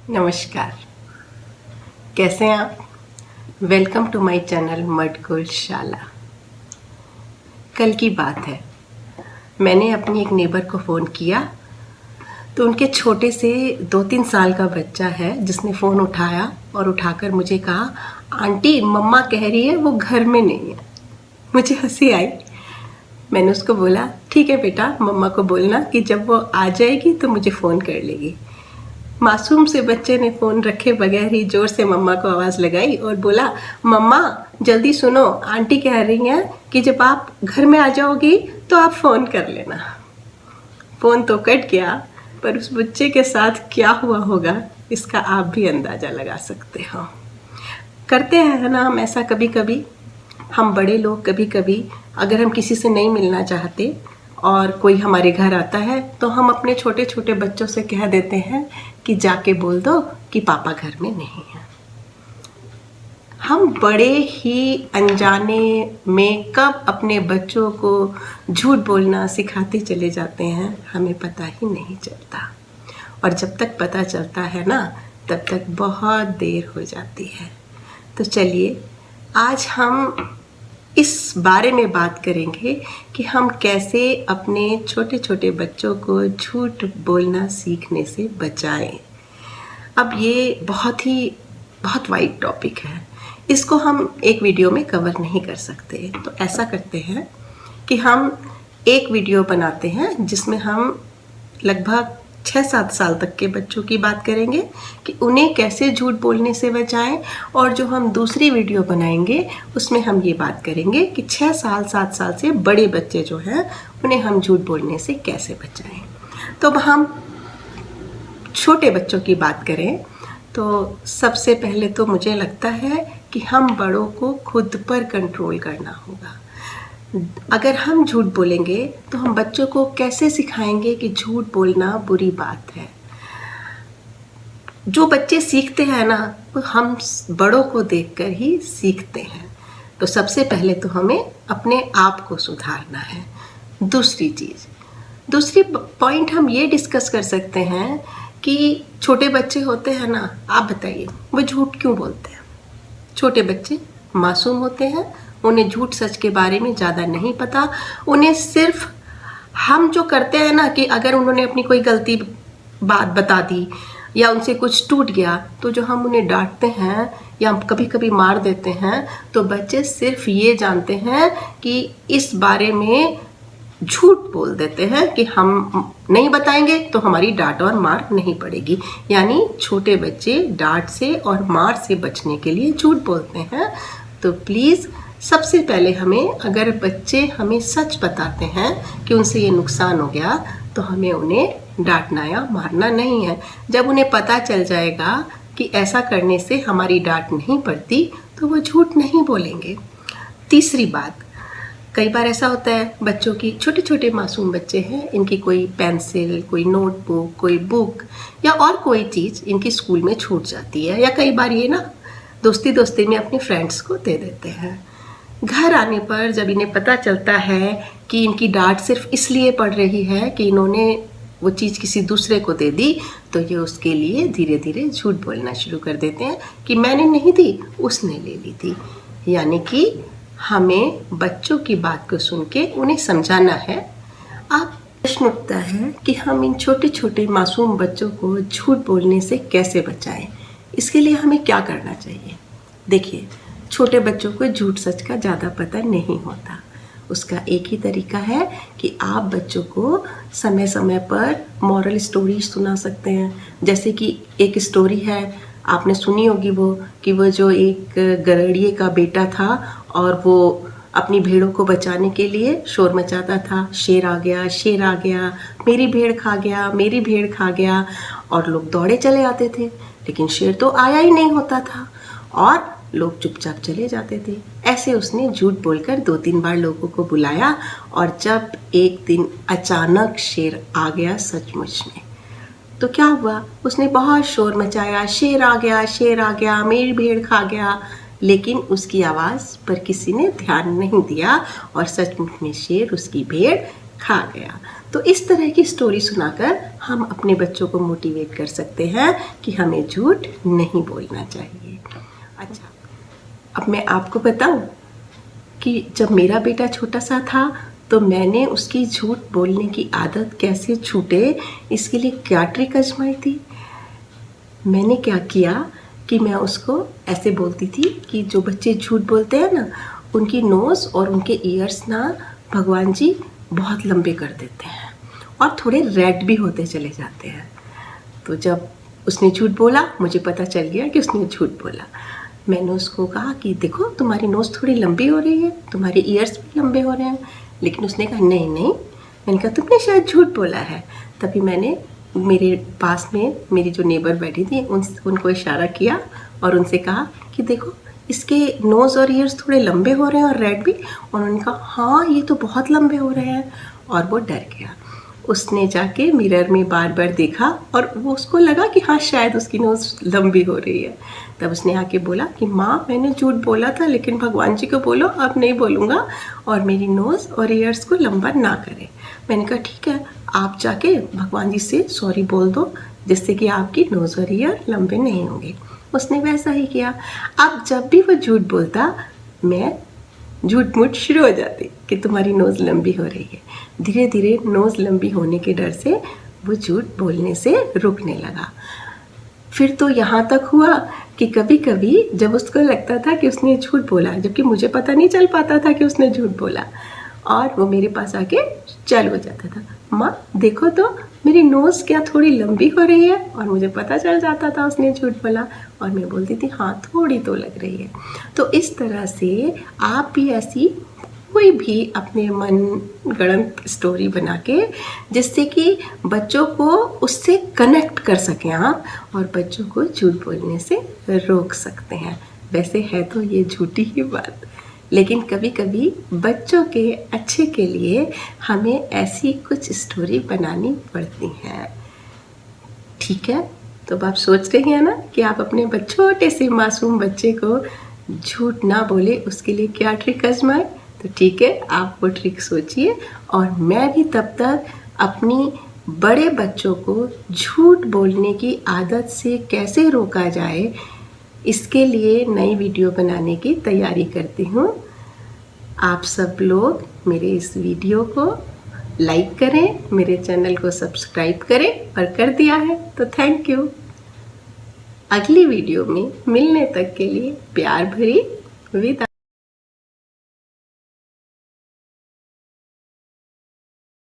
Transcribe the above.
नमस्कार, कैसे हैं आप। Welcome to my channel Matkulshala. कल की बात है, मैंने अपनी एक नेबर को फ़ोन किया तो उनके छोटे से 2-3 साल का बच्चा है जिसने फ़ोन उठाया और उठाकर मुझे कहा, आंटी मम्मा कह रही है वो घर में नहीं है। मुझे हंसी आई। मैंने उसको बोला, ठीक है बेटा, मम्मा को बोलना कि जब वो आ जाएगी तो मुझे फ़ोन कर लेगी। मासूम से बच्चे ने फ़ोन रखे बगैर ही ज़ोर से मम्मा को आवाज़ लगाई और बोला, मम्मा जल्दी सुनो, आंटी कह रही हैं कि जब आप घर में आ जाओगी तो आप फ़ोन कर लेना। फ़ोन तो कट गया, पर उस बच्चे के साथ क्या हुआ होगा इसका आप भी अंदाज़ा लगा सकते हो। करते हैं ना हम ऐसा कभी कभी। हम बड़े लोग कभी कभी अगर हम किसी से नहीं मिलना चाहते और कोई हमारे घर आता है तो हम अपने छोटे छोटे बच्चों से कह देते हैं कि जाके बोल दो कि पापा घर में नहीं है। हम बड़े ही अनजाने में कब अपने बच्चों को झूठ बोलना सिखाते चले जाते हैं, हमें पता ही नहीं चलता। और जब तक पता चलता है ना, तब तक बहुत देर हो जाती है। तो चलिए आज हम इस बारे में बात करेंगे कि हम कैसे अपने छोटे छोटे बच्चों को झूठ बोलना सीखने से बचाएं। अब ये बहुत वाइड टॉपिक है, इसको हम एक वीडियो में कवर नहीं कर सकते। तो ऐसा करते हैं कि हम एक वीडियो बनाते हैं जिसमें हम लगभग 6-7 साल तक के बच्चों की बात करेंगे कि उन्हें कैसे झूठ बोलने से बचाएं, और जो हम दूसरी वीडियो बनाएंगे उसमें हम ये बात करेंगे कि 6 साल 7 साल से बड़े बच्चे जो हैं उन्हें हम झूठ बोलने से कैसे बचाएं। तो अब हम छोटे बच्चों की बात करें तो सबसे पहले तो मुझे लगता है कि हम बड़ों को खुद पर कंट्रोल करना होगा। अगर हम झूठ बोलेंगे तो हम बच्चों को कैसे सिखाएंगे कि झूठ बोलना बुरी बात है। जो बच्चे सीखते हैं ना, वो हम बड़ों को देखकर ही सीखते हैं। तो सबसे पहले तो हमें अपने आप को सुधारना है। दूसरी पॉइंट हम ये डिस्कस कर सकते हैं कि छोटे बच्चे होते हैं ना, आप बताइए वो झूठ क्यों बोलते हैं। छोटे बच्चे मासूम होते हैं, उन्हें झूठ सच के बारे में ज़्यादा नहीं पता। उन्हें सिर्फ हम जो करते हैं ना कि अगर उन्होंने अपनी कोई गलती बात बता दी या उनसे कुछ टूट गया तो जो हम उन्हें डांटते हैं या कभी कभी मार देते हैं, तो बच्चे सिर्फ ये जानते हैं कि इस बारे में झूठ बोल देते हैं कि हम नहीं बताएंगे तो हमारी डांट और मार नहीं पड़ेगी। यानी छोटे बच्चे डांट से और मार से बचने के लिए झूठ बोलते हैं। तो प्लीज़ सबसे पहले अगर बच्चे हमें सच बताते हैं कि उनसे ये नुकसान हो गया तो हमें उन्हें डांटना या मारना नहीं है। जब उन्हें पता चल जाएगा कि ऐसा करने से हमारी डांट नहीं पड़ती तो वो झूठ नहीं बोलेंगे। तीसरी बात, कई बार ऐसा होता है बच्चों की, छोटे छोटे मासूम बच्चे हैं, इनकी कोई पेंसिल, कोई नोटबुक, कोई बुक या और कोई चीज़ इनकी स्कूल में छूट जाती है, या कई बार ये ना दोस्ती में अपने फ्रेंड्स को दे देते हैं। घर आने पर जब इन्हें पता चलता है कि इनकी डांट सिर्फ इसलिए पड़ रही है कि इन्होंने वो चीज़ किसी दूसरे को दे दी, तो ये उसके लिए धीरे धीरे झूठ बोलना शुरू कर देते हैं कि मैंने नहीं दी, उसने ले ली थी। यानी कि हमें बच्चों की बात को सुन के उन्हें समझाना है। अब प्रश्न उठता है कि हम इन छोटे छोटे मासूम बच्चों को झूठ बोलने से कैसे बचाएं। इसके लिए हमें क्या करना चाहिए। देखिए, छोटे बच्चों को झूठ सच का ज़्यादा पता नहीं होता। उसका एक ही तरीका है कि आप बच्चों को समय समय पर मॉरल स्टोरी सुना सकते हैं। जैसे कि एक स्टोरी है, आपने सुनी होगी वो जो एक गड़ेड़िए का बेटा था और वो अपनी भेड़ों को बचाने के लिए शोर मचाता था, शेर आ गया, शेर आ गया, मेरी भेड़ खा गया, मेरी भेड़ खा गया। और लोग दौड़े चले आते थे, लेकिन शेर तो आया ही नहीं होता था और लोग चुपचाप चले जाते थे। ऐसे उसने झूठ बोलकर 2-3 बार लोगों को बुलाया, और जब एक दिन अचानक शेर आ गया सचमुच में, तो क्या हुआ, उसने बहुत शोर मचाया, शेर आ गया, शेर आ गया, मेरी भेड़ खा गया। लेकिन उसकी आवाज़ पर किसी ने ध्यान नहीं दिया और सचमुच में शेर उसकी भेड़ खा गया। तो इस तरह की स्टोरी सुनाकर हम अपने बच्चों को मोटिवेट कर सकते हैं कि हमें झूठ नहीं बोलना चाहिए। अच्छा, अब मैं आपको बताऊं कि जब मेरा बेटा छोटा सा था तो मैंने उसकी झूठ बोलने की आदत कैसे छूटे इसके लिए क्या ट्रिक आजमाई थी। मैंने क्या किया कि मैं उसको ऐसे बोलती थी कि जो बच्चे झूठ बोलते हैं ना, उनकी नोज़ और उनके ईयर्स ना भगवान जी बहुत लंबे कर देते हैं और थोड़े रेड भी होते चले जाते हैं। तो जब उसने झूठ बोला, मुझे पता चल गया कि उसने झूठ बोला। मैंने उसको कहा कि देखो तुम्हारी नोज़ थोड़ी लंबी हो रही है, तुम्हारे ईयर्स भी लंबे हो रहे हैं। लेकिन उसने कहा नहीं नहीं। मैंने कहा तुमने शायद झूठ बोला है। तभी मैंने मेरे पास में मेरी जो नेबर बैठी थी उनको इशारा किया और उनसे कहा कि देखो इसके नोज़ और ईयर्स थोड़े लंबे हो रहे हैं और रेड भी। और उन्होंने कहा हाँ ये तो बहुत लंबे हो रहे हैं, और वो डर गया। उसने जाके मिरर में बार बार देखा और वो उसको लगा कि हाँ शायद उसकी नोज़ लंबी हो रही है। तब उसने आके बोला कि माँ मैंने झूठ बोला था, लेकिन भगवान जी को बोलो अब नहीं बोलूँगा और मेरी नोज़ और ईयर्स को लंबा ना करें। मैंने कहा ठीक है, आप जाके भगवान जी से सॉरी बोल दो जिससे कि आपकी नोज़ और ईयर लंबे नहीं होंगे। उसने वैसा ही किया। अब जब भी वो झूठ बोलता मैं झूठ मूठ शुरू हो जाती कि तुम्हारी नोज़ लंबी हो रही है। धीरे धीरे नोज़ लंबी होने के डर से वो झूठ बोलने से रुकने लगा। फिर तो यहाँ तक हुआ कि कभी कभी जब उसको लगता था कि उसने झूठ बोला, जबकि मुझे पता नहीं चल पाता था कि उसने झूठ बोला, और वो मेरे पास आके चालू हो जाता था, माँ देखो तो मेरी नोज़ क्या थोड़ी लंबी हो रही है। और मुझे पता चल जाता था उसने झूठ बोला और मैं बोलती थी हाँ थोड़ी तो लग रही है। तो इस तरह से आप भी ऐसी कोई भी अपने मन गढ़ंत स्टोरी बना के जिससे कि बच्चों को उससे कनेक्ट कर सकें आप और बच्चों को झूठ बोलने से रोक सकते हैं। वैसे है तो ये झूठी ही बात, लेकिन कभी कभी बच्चों के अच्छे के लिए हमें ऐसी कुछ स्टोरी बनानी पड़ती हैं। ठीक है, तो अब आप सोच रही हैं ना कि आप अपने छोटे से मासूम बच्चे को झूठ ना बोले उसके लिए क्या ट्रिक आजमाएं। तो ठीक है, आप वो ट्रिक सोचिए और मैं भी तब तक अपनी बड़े बच्चों को झूठ बोलने की आदत से कैसे रोका जाए इसके लिए नई वीडियो बनाने की तैयारी करती हूँ। आप सब लोग मेरे इस वीडियो को लाइक करें, मेरे चैनल को सब्सक्राइब करें, और कर दिया है तो थैंक यू। अगली वीडियो में मिलने तक के लिए प्यार भरी विदाई।